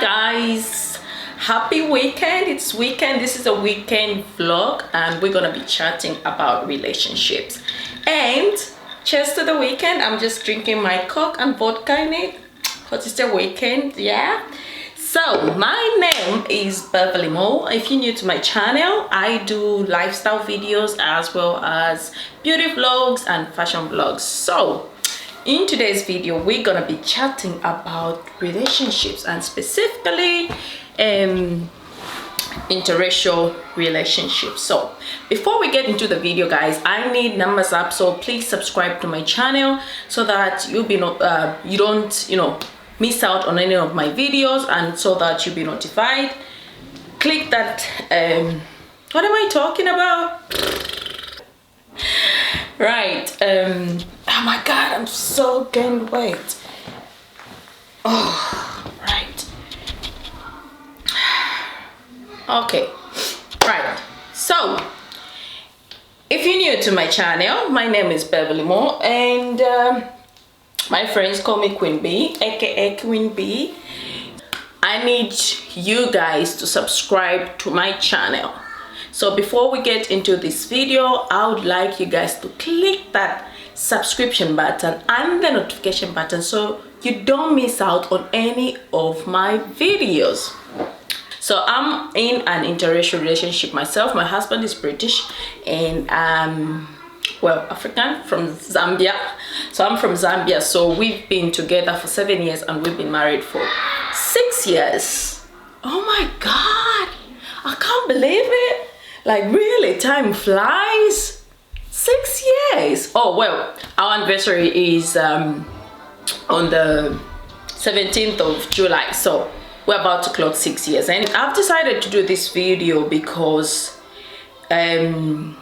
Guys, happy weekend. It's weekend. This is a weekend vlog and we're gonna be chatting about relationships. And cheers to the weekend. I'm just drinking my Coke and vodka in it because it's a weekend. Yeah, so my name is Beverly Mo. If you're new to my channel, I do lifestyle videos as well as beauty vlogs and fashion vlogs. So in today's video, we're gonna be chatting about relationships and specifically interracial relationships. So before we get into the video, guys, I need numbers up, so please subscribe to my channel so that you don't miss out on any of my videos, and so that you'll be notified. Click that what am I talking about? Right, oh my god, I'm so gained weight. Oh, right. Okay, right. So if you're new to my channel, my name is Beverly Mo, and my friends call me Queen B, aka Queen B. I need you guys to subscribe to my channel. So before we get into this video, I would like you guys to click that subscription button and the notification button so you don't miss out on any of my videos. So I'm in an interracial relationship myself. My husband is British and well, African, from Zambia. So I'm from Zambia. So we've been together for 7 years and we've been married for 6 years. Oh my god, I can't believe it. Like, really, time flies. 6 years. Oh well, our anniversary is on the 17th of July, so we're about to clock 6 years. And I've decided to do this video because to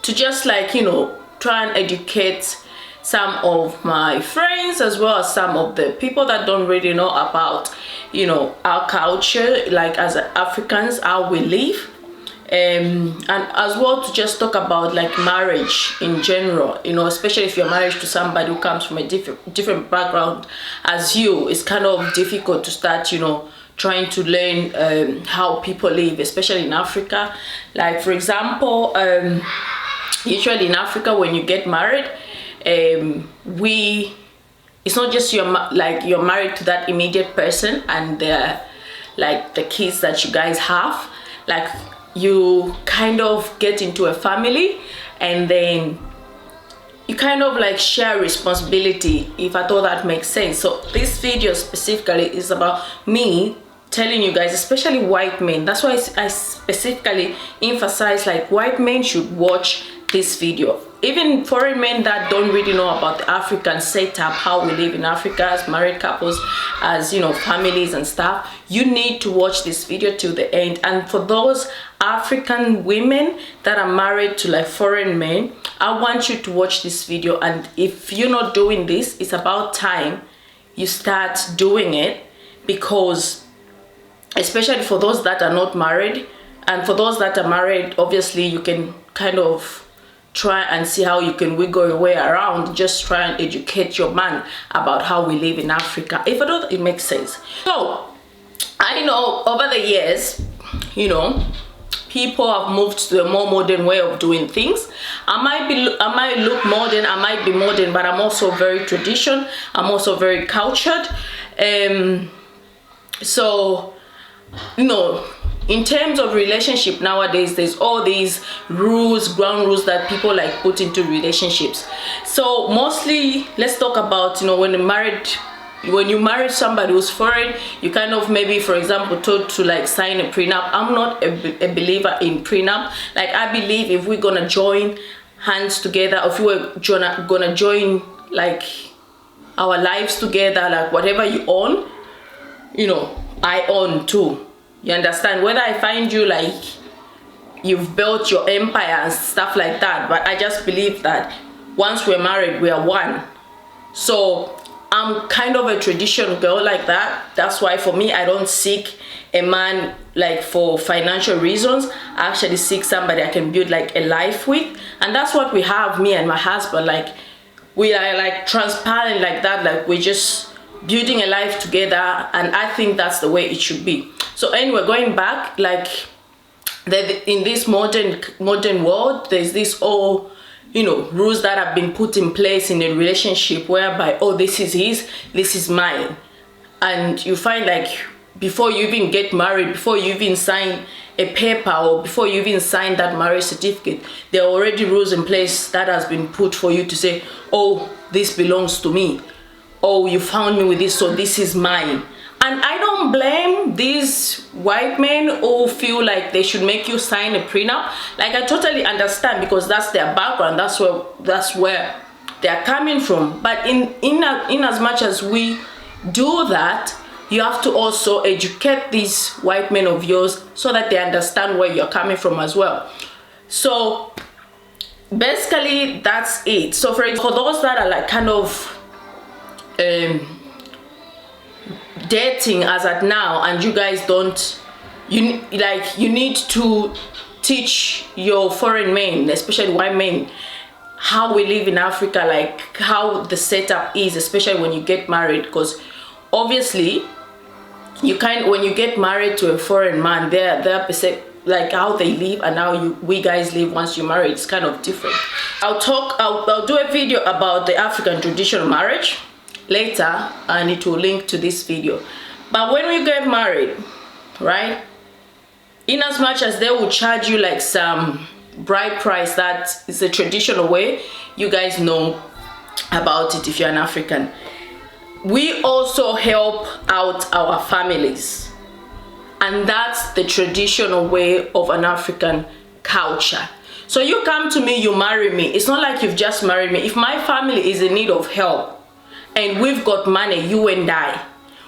just try and educate some of my friends as well as some of the people that don't really know about our culture, like as Africans, how we live. And as well to just talk about like marriage in general, especially if you're married to somebody who comes from a different background as you. It's kind of difficult to start trying to learn how people live, especially in Africa. Like, for example, usually in Africa when you get married, it's not just you're married to that immediate person and the kids that you guys have. Like, you kind of get into a family and then you kind of like share responsibility, if at all that makes sense. So this video specifically is about me telling you guys, especially white men. That's why I specifically emphasize like white men should watch this video. Even foreign men that don't really know about the African setup, how we live in Africa as married couples, as families and stuff, you need to watch this video till the end. And for those African women that are married to like foreign men, I want you to watch this video. And if you're not doing this, it's about time you start doing it, because especially for those that are not married, and for those that are married, obviously you can kind of try and see how you can wiggle your way around. Just try and educate your man about how we live in Africa, if at all it makes sense. So I know over the years, people have moved to a more modern way of doing things. I might look modern, I might be modern, but I'm also very traditional. I'm also very cultured. So in terms of relationship nowadays, there's all these ground rules that people like put into relationships. So mostly, let's talk about when you marry somebody who's foreign, you kind of maybe, for example, told to like sign a prenup. I'm not a believer in prenup. Like, I believe if we're gonna join hands together, if we're gonna join like our lives together, like whatever you own, I own too. You understand? Whether I find you like you've built your empire and stuff like that, but I just believe that once we're married, we are one. So I'm kind of a traditional girl like that. That's why for me, I don't seek a man like for financial reasons. I actually seek somebody I can build like a life with. And that's what we have, me and my husband. Like, we are like transparent like that. Like, we just building a life together, and I think that's the way it should be. So anyway, going back, like that in this modern world, there's this all, you know, rules that have been put in place in a relationship whereby, oh, this is his, this is mine. And you find like before you even get married, before you even sign a paper, or before you even sign that marriage certificate, there are already rules in place that has been put for you to say, oh, this belongs to me. Oh, you found me with this, so this is mine. And I don't blame these white men who feel like they should make you sign a prenup. Like, I totally understand, because that's their background, that's where they're coming from. But in as much as we do that, you have to also educate these white men of yours so that they understand where you're coming from as well. So basically that's it. So for those that are like kind of dating as at now, and you guys don't, you need to teach your foreign men, especially white men, how we live in Africa, like how the setup is, especially when you get married. Because obviously you can't, when you get married to a foreign man, their like how they live and how we guys live once you marry, it's kind of different. I'll do a video about the African traditional marriage later, and it will link to this video. But when we get married, right, in as much as they will charge you like some bride price, that is a traditional way, you guys know about it if you're an African. We also help out our families, and that's the traditional way of an African culture. So you come to me, you marry me, it's not like you've just married me. If my family is in need of help and we've got money, you and I,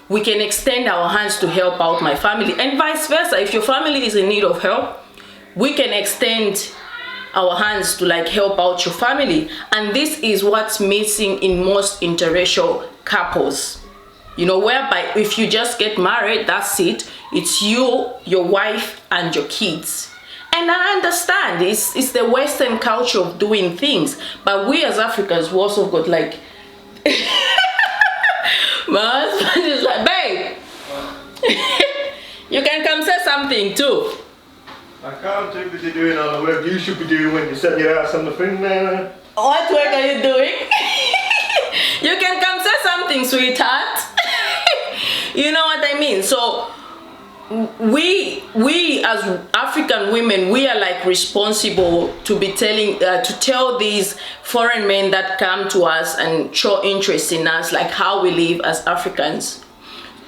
we can extend our hands to help out my family, and vice versa. If your family is in need of help, we can extend our hands to like help out your family. And this is what's missing in most interracial couples, you know, whereby if you just get married, that's it, it's you, your wife, and your kids. And I understand it's the Western culture of doing things, but we as Africans, we also got like my husband is like, babe, you can come say something too. I can't do what you're doing on the work you should be doing when you set your ass on the thing there. What work are you doing? You can come say something, sweetheart. You know what I mean? So we as African women, we are like responsible to be to tell these foreign men that come to us and show interest in us, like how we live as Africans.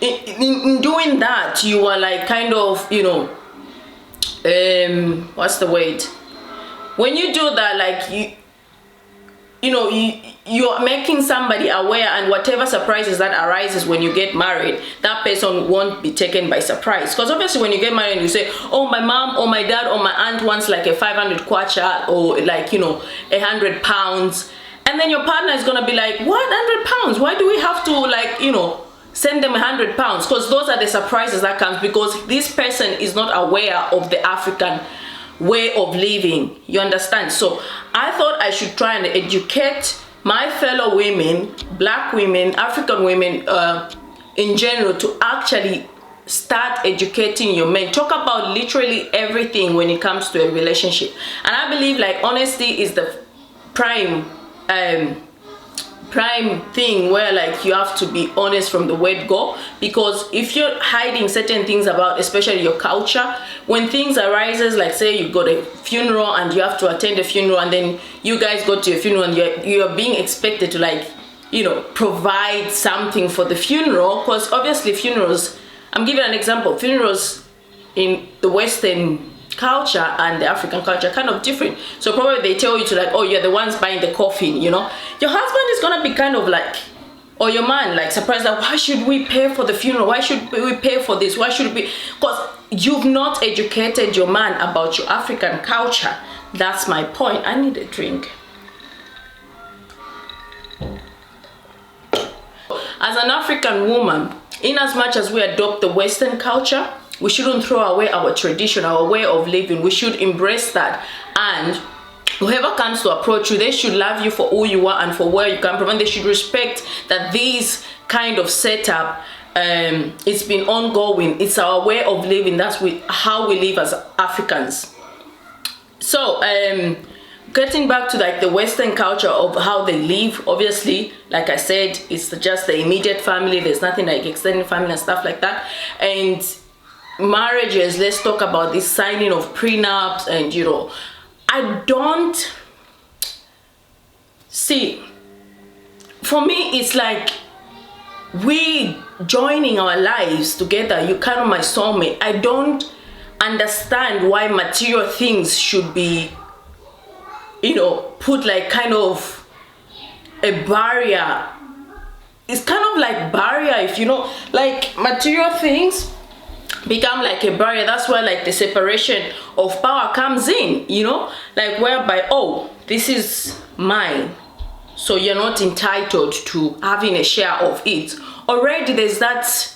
In doing that, you are like kind of, you know, what's the word? When you do that, like you're making somebody aware, and whatever surprises that arises when you get married, that person won't be taken by surprise. Because obviously when you get married and you say, oh, my mom or my dad or my aunt wants like a 500 kwacha, or like, you know, 100 pounds, and then your partner is gonna be like, what, 100 pounds? Why do we have to, like, you know, send them 100 pounds? Because those are the surprises that comes, because this person is not aware of the African way of living, you understand? So I thought I should try and educate my fellow women, black women, African women in general, to actually start educating your men. Talk about literally everything when it comes to a relationship. And I believe like honesty is the prime thing, where like you have to be honest from the word go. Because if you're hiding certain things about especially your culture, when things arises, like say you got a funeral and you have to attend a funeral, and then you guys go to your funeral and you're being expected to, like, you know, provide something for the funeral. Because obviously funerals, I'm giving an example, funerals in the Western culture and the African culture are kind of different. So probably they tell you to, like, oh, you're the ones buying the coffin, you know. Your husband is gonna be kind of like, or your man, like surprised, like, why should we pay for the funeral? Why should we pay for this? Why should we? Because you've not educated your man about your African culture. That's my point. I need a drink. As an African woman, in as much as we adopt the Western culture, we shouldn't throw away our tradition, our way of living. We should embrace that. And whoever comes to approach you, they should love you for who you are and for where you come from, and they should respect that these kind of setup. It's been ongoing. It's our way of living. That's how we live as Africans. So getting back to like the Western culture of how they live, obviously, like I said, it's just the immediate family. There's nothing like extended family and stuff like that. And marriages, let's talk about this signing of prenups. And you know, I don't see, for me it's like we joining our lives together. You kind of my soulmate. I don't understand why material things should be, you know, put like kind of a barrier. It's kind of like barrier, if you know, like material things become like a barrier. That's why like the separation of power comes in, you know, like whereby, oh, this is mine, so you're not entitled to having a share of it. Already there's that,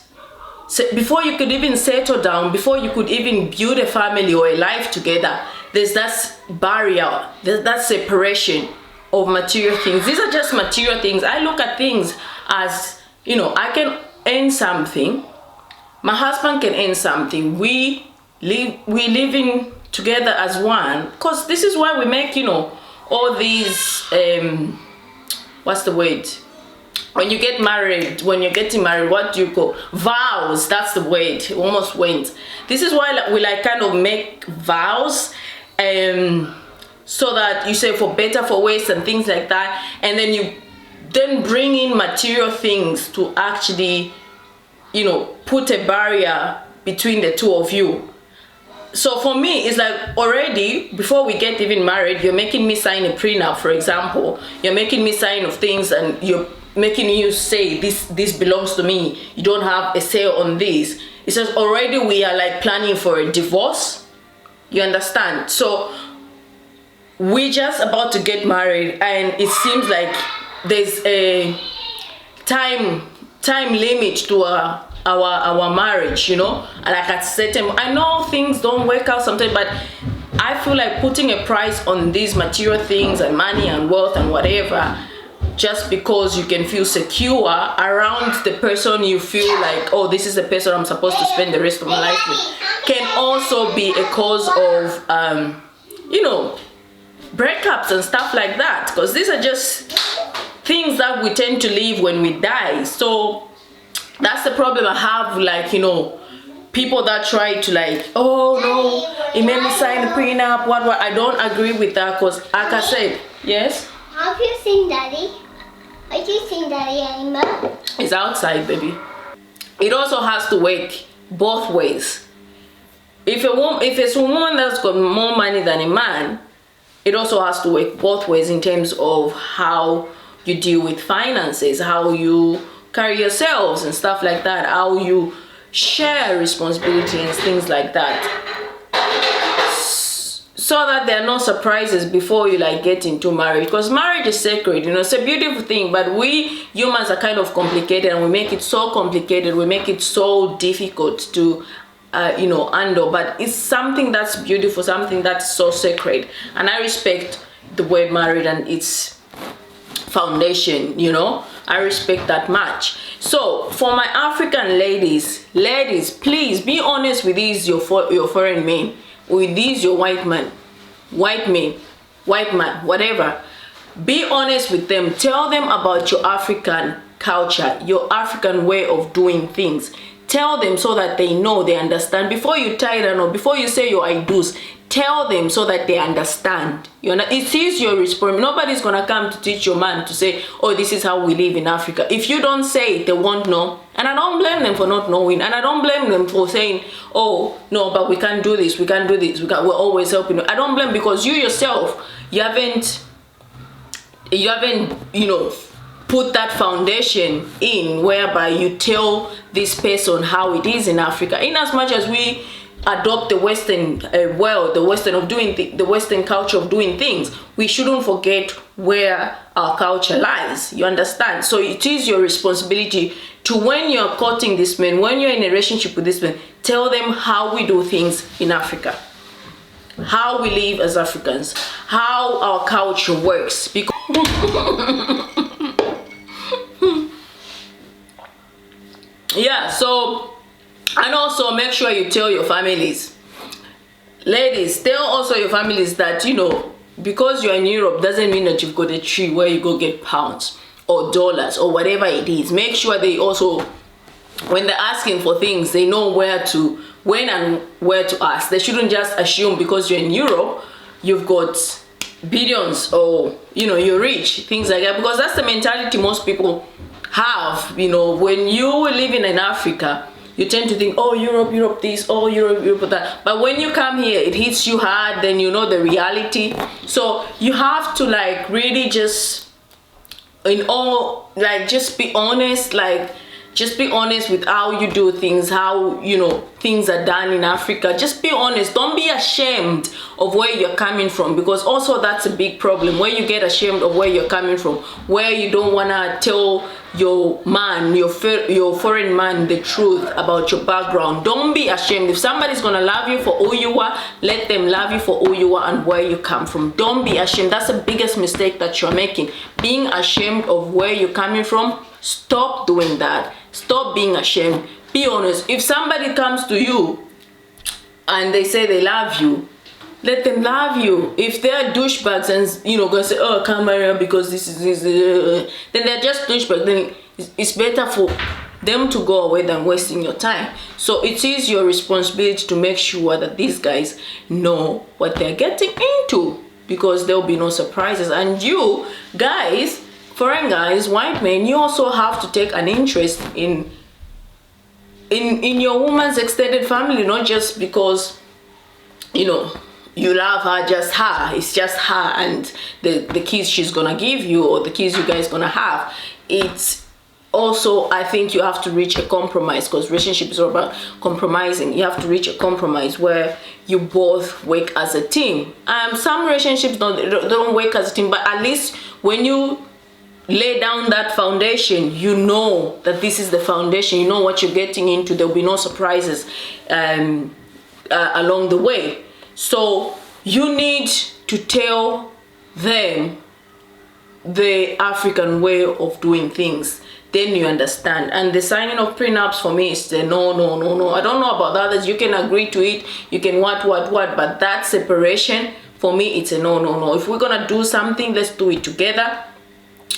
before you could even settle down, before you could even build a family or a life together, there's that barrier, there's that separation of material things. These are just material things. I look at things as, you know, I can earn something, my husband can earn something, we living together as one, because this is why we make, you know, all these what's the word, when you get married, when you're getting married, what do you call vows? That's the word. It almost went. This is why we like kind of make vows, so that you say for better, for worse, and things like that, and then you then bring in material things to actually, you know, put a barrier between the two of you. So for me, it's like already before we get even married, you're making me sign a prenup, for example. You're making me sign of things, and you're making you say this belongs to me. You don't have a say on this. It says already we are like planning for a divorce. You understand? So we're just about to get married, and it seems like there's a time limit to our marriage, you know, like at certain, I know things don't work out sometimes, but I feel like putting a price on these material things and money and wealth and whatever, just because you can feel secure around the person you feel like, oh, this is the person I'm supposed to spend the rest of my life with, can also be a cause of you know, breakups and stuff like that, because these are just things that we tend to live when we die. So that's the problem I have, like, you know, people that try to like, oh no, it made me sign a prenup, what. I don't agree with that, because like I said, yes? Have you seen Daddy? Have you seen Daddy anymore? It's outside, baby. It also has to work both ways. If it's a woman that's got more money than a man, it also has to work both ways in terms of how you deal with finances, how you carry yourselves and stuff like that, how you share responsibility and things like that, so that there are no surprises before you like get into marriage. Because marriage is sacred, you know, it's a beautiful thing, but we humans are kind of complicated, and we make it so complicated, we make it so difficult to you know, handle. But it's something that's beautiful, something that's so sacred, and I respect the word married and its foundation, you know, I respect that much. So for my African ladies, please be honest with these your foreign men, with these your white man, whatever. Be honest with them. Tell them about your African culture, your African way of doing things. Tell them so that they know, they understand. Before you tie them or before you say your I do's, tell them so that they understand. You know, it is your responsibility. Nobody's gonna come to teach your man to say, oh, this is how we live in Africa. If you don't say it, they won't know. And I don't blame them for not knowing. And I don't blame them for saying, oh, no, but we can't do this, we can't do this, we're always helping you. I don't blame, because you yourself, you haven't, you know, put that foundation in whereby you tell this person how it is in Africa. In as much as we adopt the Western world, the Western culture of doing things, we shouldn't forget where our culture lies. You understand? So it is your responsibility to, when you're courting this man, when you're in a relationship with this man, tell them how we do things in Africa, how we live as Africans, how our culture works. Because yeah, so, and also make sure you tell your families, ladies, tell also your families that, you know, because you're in Europe doesn't mean that you've got a tree where you go get pounds or dollars or whatever it is. Make sure they also, when they're asking for things, they know when and where to ask. They shouldn't just assume because you're in Europe you've got billions or, you know, you're rich, things like that, because that's the mentality most people have. You know, when you live in Africa, you tend to think, oh, Europe this, oh, Europe that. But when you come here, it hits you hard, then you know the reality. So you have to like really just, in all, like just be honest, like just be honest with how you do things, how, you know, things are done in Africa. Just be honest. Don't be ashamed of where you're coming from, because also that's a big problem, where you get ashamed of where you're coming from, where you don't want to tell your man, your foreign man, the truth about your background. Don't be ashamed. If somebody's gonna love you for who you are, let them love you for who you are and where you come from. Don't be ashamed. That's the biggest mistake that you're making, being ashamed of where you're coming from. Stop doing that. Stop being ashamed. Be honest. If somebody comes to you and they say they love you, let them love you. If they're douchebags and, you know, gonna say, oh, I can't marry her because this is then they're just douchebags. Then it's better for them to go away than wasting your time. So it is your responsibility to make sure that these guys know what they're getting into, because there'll be no surprises. And you guys, foreign guys, white men, you also have to take an interest in your woman's extended family, not just because, you know, you love her, just her. It's just her and the kids she's gonna give you, or the kids you guys gonna have. It's also, I think you have to reach a compromise, because relationship is all about compromising. You have to reach a compromise where you both work as a team. Some relationships don't work as a team, but at least when you lay down that foundation, you know that this is the foundation, you know what you're getting into. There'll be no surprises along the way. So you need to tell them the African way of doing things, then you understand. And the signing of prenups for me is the no. I don't know about the others. You can agree to it, you can what, but that separation, for me, it's a no. If we're gonna do something, let's do it together.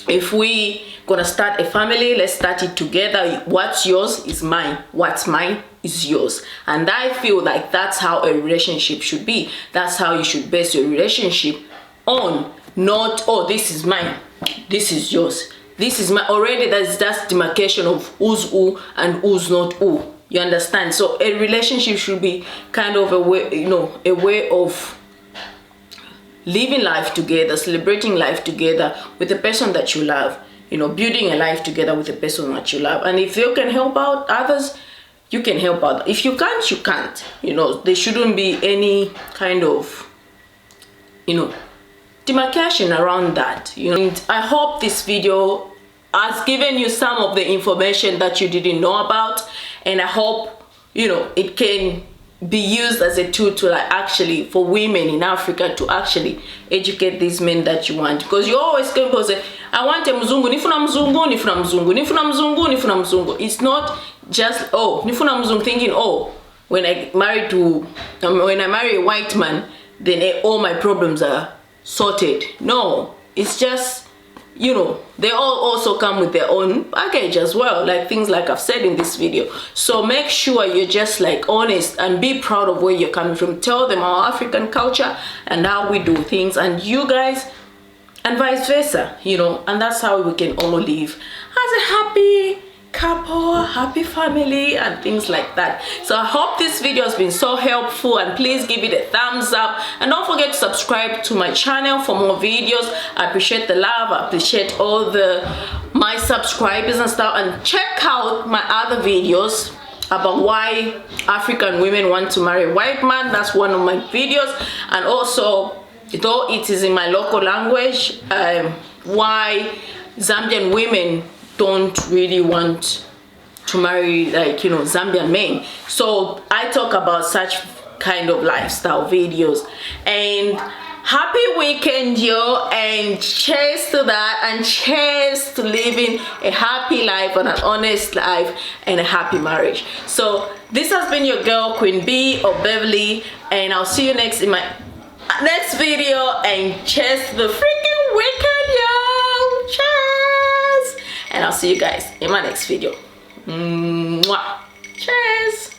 If we gonna start a family, let's start it together. What's yours is mine, what's mine is yours. And I feel like that's how a relationship should be. That's how you should base your relationship on. Not, oh, this is mine, this is yours, this is my, already that's demarcation of who's who and who's not who. You understand? So a relationship should be kind of a way, you know, a way of living life together, celebrating life together with the person that you love, you know, building a life together with the person that you love. And if you can help out others, you can help out. If you can't, you can't. You know, there shouldn't be any kind of, you know, demarcation around that, you know. And I hope this video has given you some of the information that you didn't know about, and I hope, you know, it can be used as a tool to, like, actually for women in Africa to actually educate these men that you want. Because you always come and say, I want a mzungu, nifuna mzungu, nifuna mzungu, nifuna mzungu, nifuna mzungu. It's not just, oh, nifuna mzungu, thinking, oh, when I marry a white man, then all my problems are sorted. No, it's just, you know, they all also come with their own package as well, like things like I've said in this video. So make sure you're just like honest and be proud of where you're coming from. Tell them our African culture and how we do things, and you guys, and vice versa, you know. And that's how we can all live as a happy couple, happy family, and things like that. So I hope this video has been so helpful, and please give it a thumbs up, and don't forget to subscribe to my channel for more videos. I appreciate the love, I appreciate all my subscribers and stuff. And check out my other videos about why African women want to marry a white man. That's one of my videos. And also, though it is in my local language, why Zambian women don't really want to marry, like, you know, Zambian men. So I talk about such kind of lifestyle videos. And Happy weekend, yo, and cheers to that, and cheers to living a happy life and an honest life and a happy marriage. So this has been your girl Queen B or Beverly, and I'll see you next in my next video. And cheers to the freaking weekend, yo. Cheers, and I'll see you guys in my next video. Mwah. Cheers.